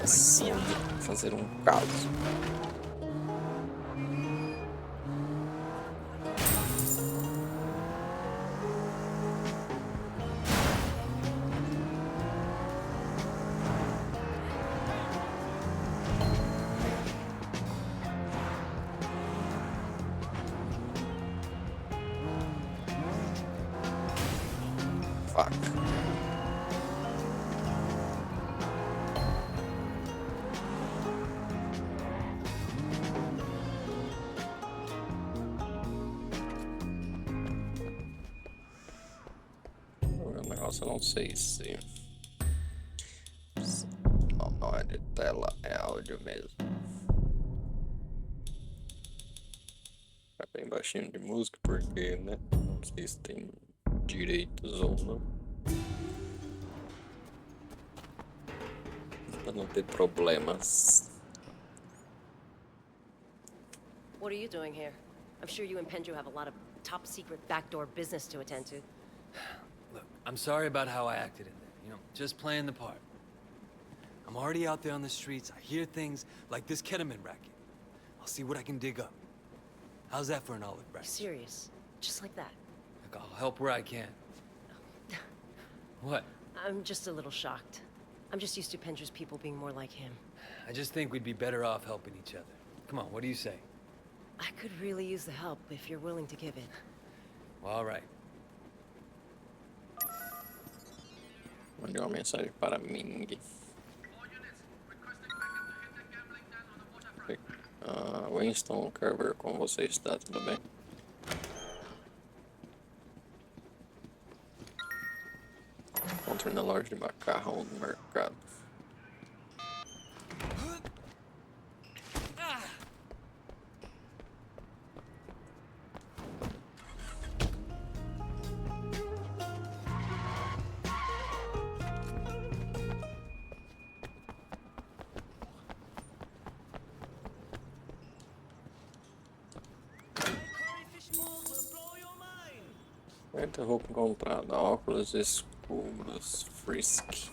Ação de fazer um caso. Faca. O negócio eu não sei se não é de tela, é áudio mesmo. É bem baixinho de música porque, né? Não sei se tem direitos ou não. Pra não ter problemas. What are you doing here? I'm sure you and Penjo have a lot of top secret backdoor business to attend to. Look, I'm sorry about how I acted in there. You know, just playing the part. I'm already out there on the streets. I hear things like this ketamine racket. I'll see what I can dig up. How's that for an olive branch? Serious? Just like that? Look, I'll help where I can. What? I'm just a little shocked. I'm just used to Penjo's people being more like him. I just think we'd be better off helping each other. Come on, what do you say? I could really use the help if you're willing to give it. Well, all right. Mandei uma mensagem para Ming. Winston, quero ver como você está, tudo bem? Encontre na loja de macarrão no mercado. Muita roupa encontrada, óculos escuros, Frisk.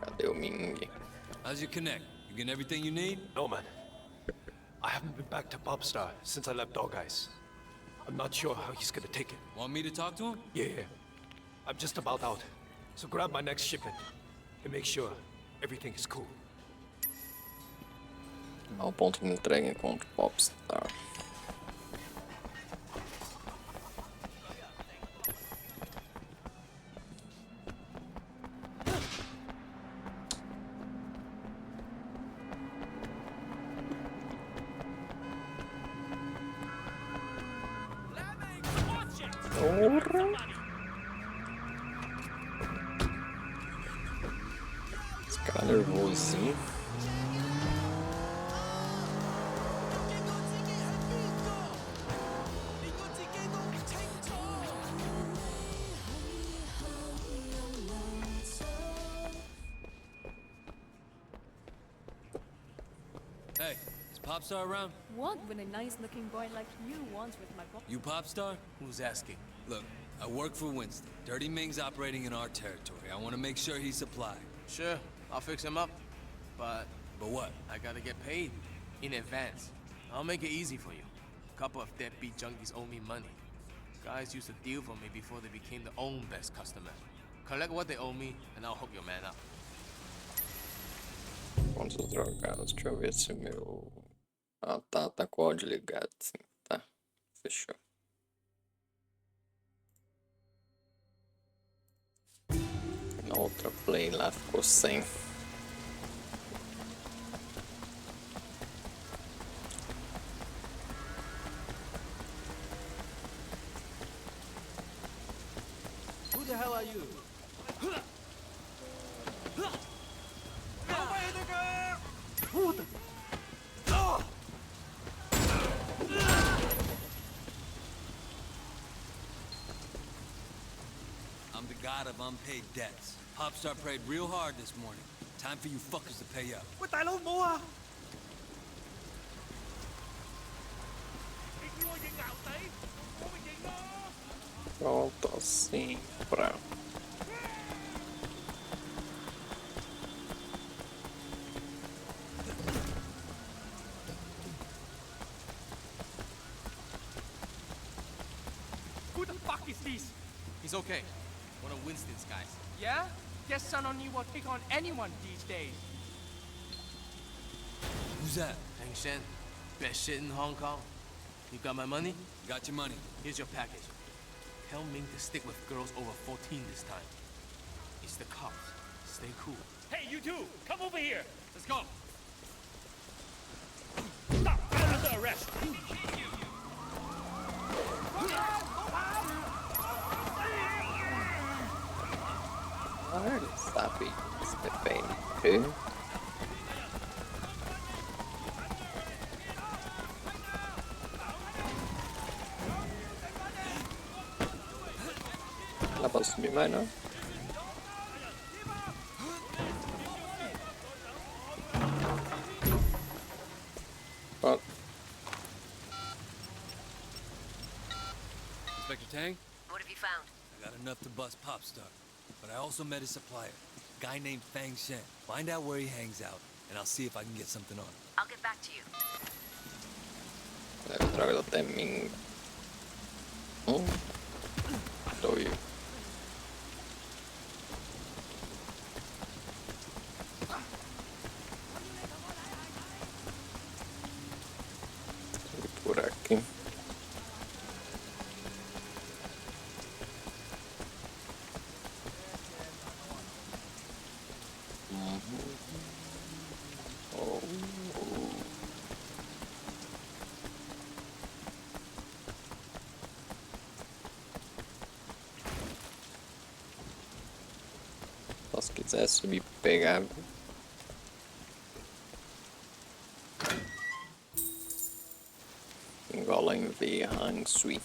Cadê o Ming? How's your connect? You getting everything you need? No, man. I haven't been back to Popstar since I left Dog Eyes. I'm not sure how he's gonna take it. Want me to talk to him? Yeah. I'm just about out. So grab my next shipment and make sure everything is cool. Ao ponto de entrega encontro Popstar. Porra! Esse cara nervosinho. Hey, is Popstar around? What would a nice-looking boy like you wants with my boss? You Popstar? Who's asking? Look, I work for Winston. Dirty Ming's operating in our territory. I want to make sure he's supplied. Sure, I'll fix him up. But what? I gotta get paid in advance. I'll make it easy for you. A couple of deadbeat junkies owe me money. Guys used to deal for me before they became their own best customer. Collect what they owe me, and I'll hook your man up. Pontos drogados. Deixa eu ver se o meu. Ah, tá com o áudio ligado, sim. Tá. Fechou. Na outra play lá ficou sem. Who the hell are you? I'm the god of unpaid debts. Popstar prayed real hard this morning. Time for you fuckers to pay up. Pronto, assim, pra. Who the fuck is this? He's okay. One of Winston's guys. Yeah? Guess son on you will take on anyone these days. Who's that? Hang Shen, best shit in Hong Kong. You got my money? Got your money. Here's your package. Tell Ming to stick with girls over 14 this time. It's the cops. Stay cool. Hey, you two! Come over here! Let's go! Stop! You're under arrest! Olha, sabe? Se depende. Não posso subir mais, não? Pronto. Inspector Tang? What have you found? I got enough to bust Popstar. But I also met his supplier, a guy named Fang Shen. Find out where he hangs out, and I'll see if I can get something on him. I'll get back to you. Leve drogas até mim. Sou eu. E por aqui. Se quiser subir e pegar. Engola em V, Hang Sui.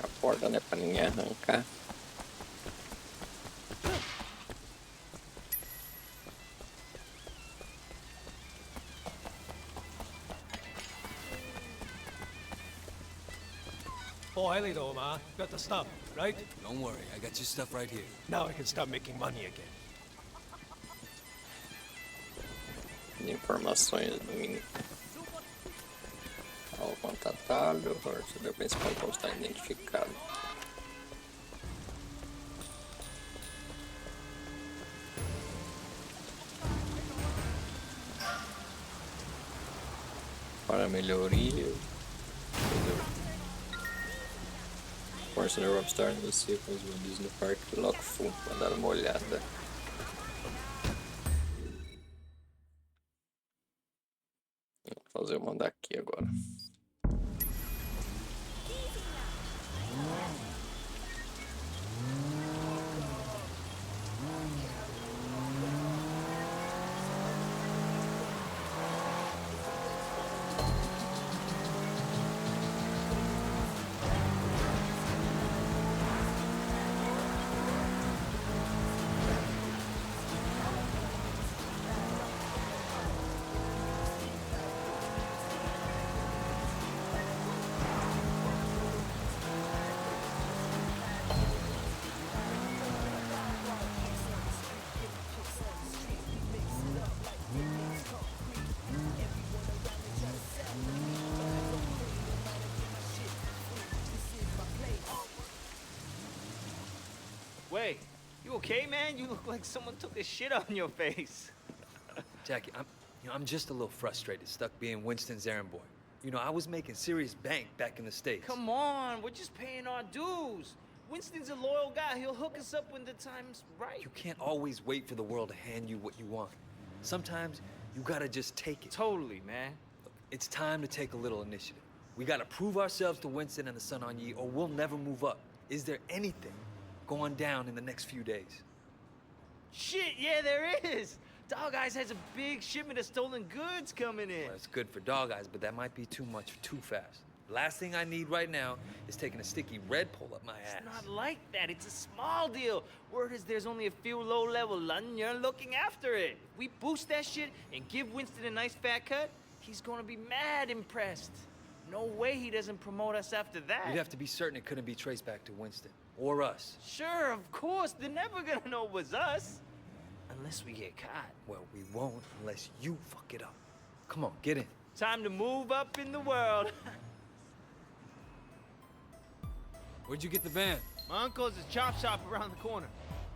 A porta, né, pra ninguém arrancar. Got the stuff, right? Don't worry, I got your stuff right here. Now I can start making money again. Informações do mini. Ao contatado, o fornecedor principal pode estar identificado. Para melhoria. Fornecedor Popstar negocia com os bandidos no parque Lock Fu. Vou dar uma olhada. Vou fazer eu mandar aqui agora. okay, man? You look like someone took a shit on your face. Jackie, I'm just a little frustrated, stuck being Winston's errand boy. You know, I was making serious bank back in the States. Come on, we're just paying our dues. Winston's a loyal guy. He'll hook us up when the time's right. You can't always wait for the world to hand you what you want. Sometimes you gotta just take it. Totally, man. Look, it's time to take a little initiative. We gotta prove ourselves to Winston and the Sun On Yee, or we'll never move up. Is there anything going down in the next few days? Shit, yeah, there is. Dog Eyes has a big shipment of stolen goods coming in. Well, it's good for Dog Eyes, but that might be too much too fast. Last thing I need right now is taking a sticky red pole up my ass. It's not like that. It's a small deal. Word is there's only a few low-level Londoners looking after it. If we boost that shit and give Winston a nice fat cut, he's gonna be mad impressed. No way he doesn't promote us after that. You'd have to be certain it couldn't be traced back to Winston. Or us. Sure, of course. They're never gonna know it was us. Unless we get caught. Well, we won't unless you fuck it up. Come on, get in. Time to move up in the world. Where'd you get the van? My uncle's a chop shop around the corner.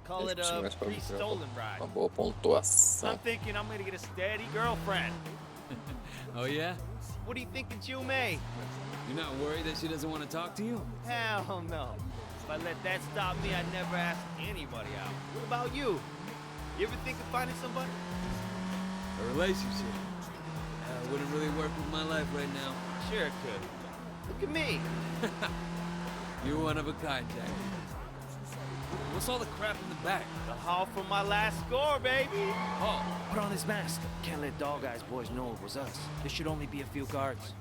Call it a free stolen ride. Uma boa pontuação. I'm thinking I'm gonna get a steady girlfriend. Oh, yeah? What do you think of Jill May? You're not worried that she doesn't want to talk to you? Hell no. If I let that stop me, I'd never ask anybody out. What about you? You ever think of finding somebody? A relationship. Wouldn't really work with my life right now. Sure it could. Look at me. You're one of a kind, Jackie. What's all the crap in the back? The haul from my last score, baby. Oh, Put on this mask. Can't let Dog Eyes boys know it was us. There should only be a few guards.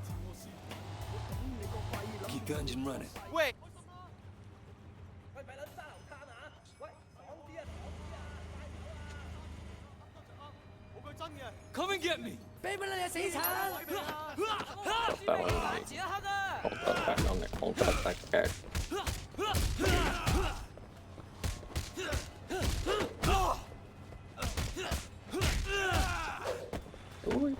keep the engine running. Wait. Come and get me! 得啦你，contra-atacar。Ui.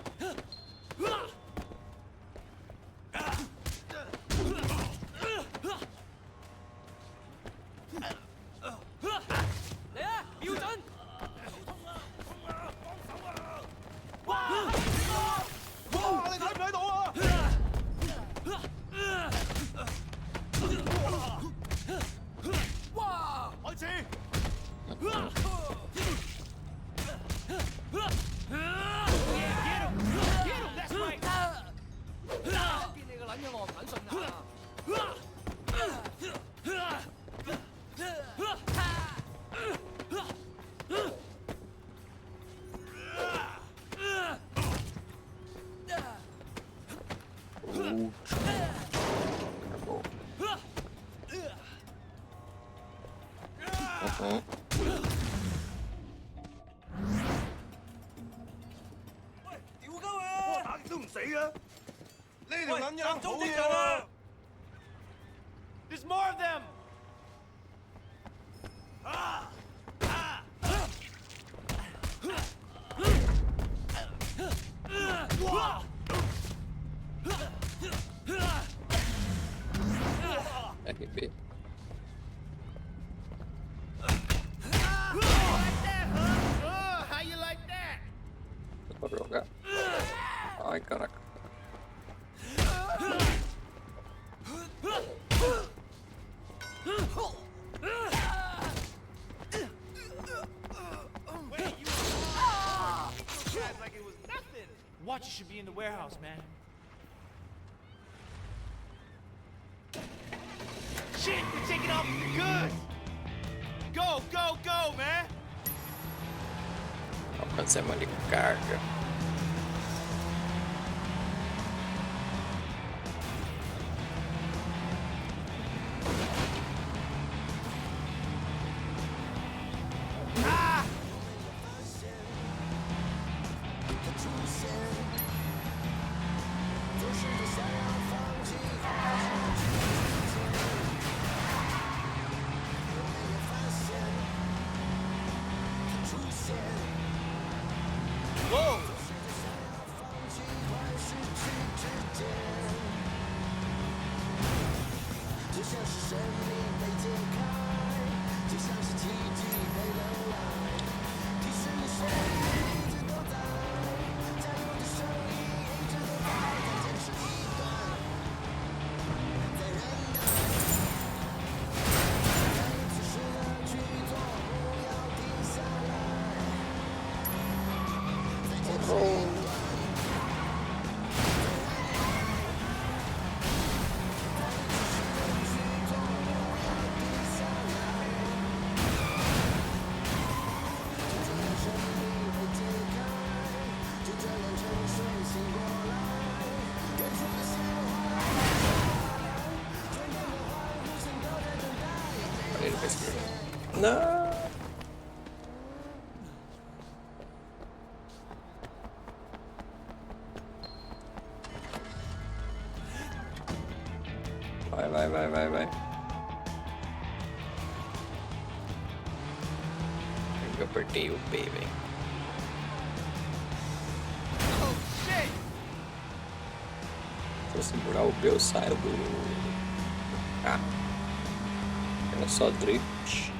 There's more of them! RP. How you like that? Dá pra jogar? Ai, caraca. Like it was nothing. Watch should be in the warehouse, man. Shit, we're taking off with the goods. Go, go, go, man. Alcancemos de carga. Whoa! Não! Vai. Eu apertei o B, velho. Oh, shit! Se eu segurar o B, eu saio do... Ah. Era só drift.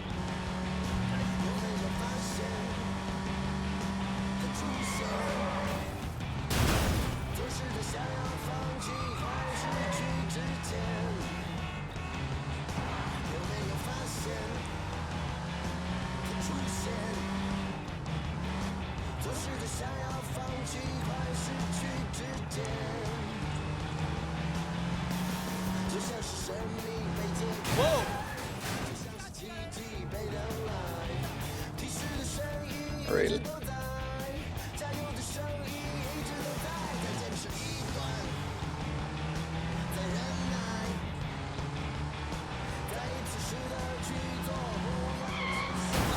Whoa! Really?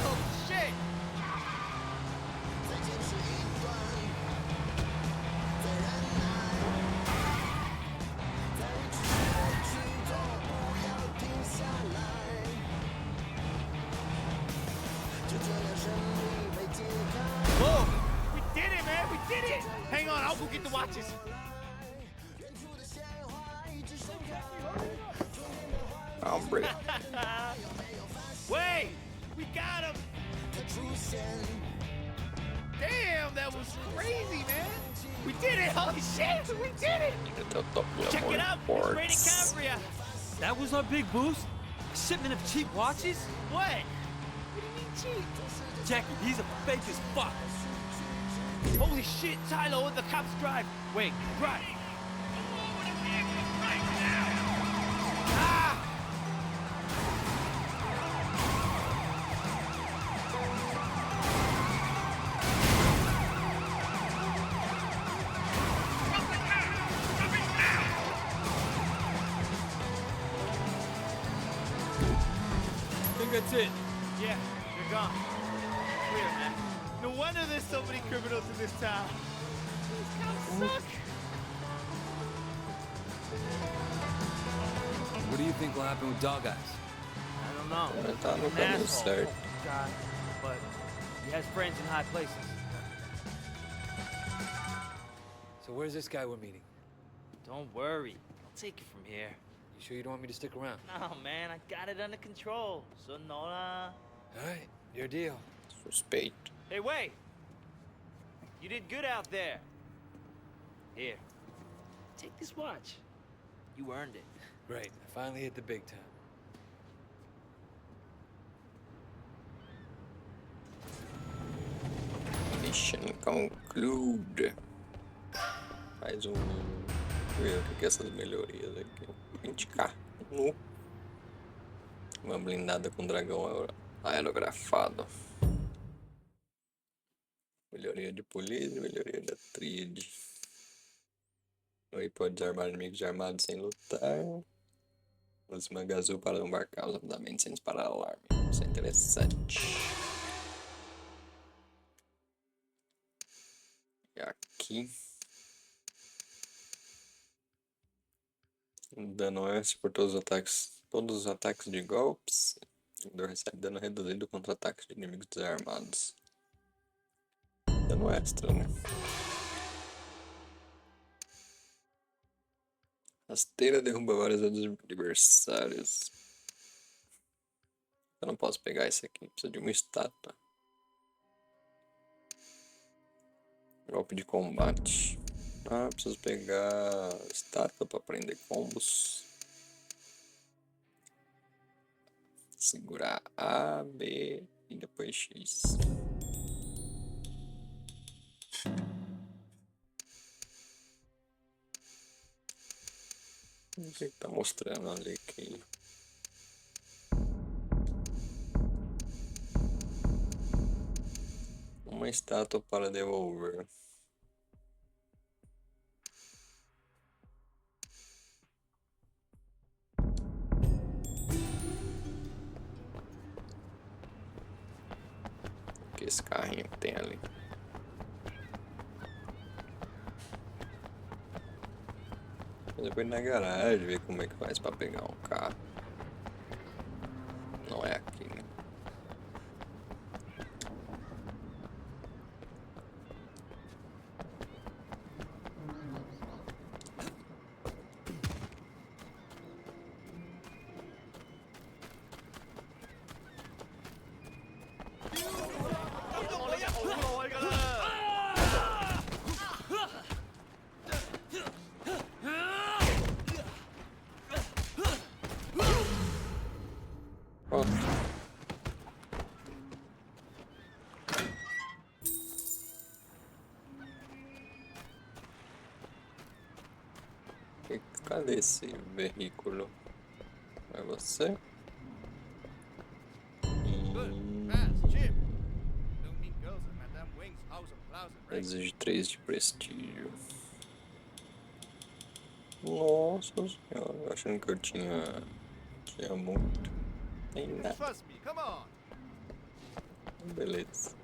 Oh, shit! Whoa! We did it, man! We did it! Hang on, I'll go get the watches. Hombre. Wait! We got him! Damn, that was crazy, man! We did it! Holy shit! We did it! Eu tô Check it out! It's ready to ports. count for ya! That was our big boost? A shipment of cheap watches? What? What do you mean cheap? Jackie, these are fake as fuck. Holy shit, Tyler, the cops drive! Wait, drive! Ah! I think that's it. Yeah, they're gone. Clear, man. No wonder there's so many criminals in this town. These cops suck. What do you think will happen with Dog Eyes? I don't know. Tá no An caminho asshole, certo. God, but he has friends in high places. So where's this guy we're meeting? Don't worry. I'll take it from here. You sure you don't want me to stick around? No, man, I got it under control. Sonora. All right, your deal. Suspeito. Hey, wait! You did good out there. Here. Take this watch. You earned it. Great, I finally hit the big time. Mission conclude. Faz um... Ver o que é essas melhorias aqui. 20k. Uma blindada com dragão aerografado. Melhoria de polícia, melhoria da tríade. Aí pode desarmar inimigos armados sem lutar. Usa uma azul para embarcar rapidamente sem disparar alarme. Isso é interessante. E aqui. Dano S por todos os ataques de golpes. O jogador recebe dano reduzido contra ataques de inimigos desarmados. Dano extra, né? Rasteira derruba vários adversários. Eu não posso pegar esse aqui, precisa de uma estátua. Golpe de combate. Ah, preciso pegar estátua para prender combos. Segurar A, B e depois X. O que tá mostrando ali aqui? Uma estátua para devolver. esse carrinho que tem ali. Eu vou ir na garagem ver como é que faz pra pegar um carro. Não é aqui, né? Ó. Cadê esse veículo? É você? Exige 3 de prestígio. Nossa senhora, eu achando que eu tinha muito. Tem nada. Beleza.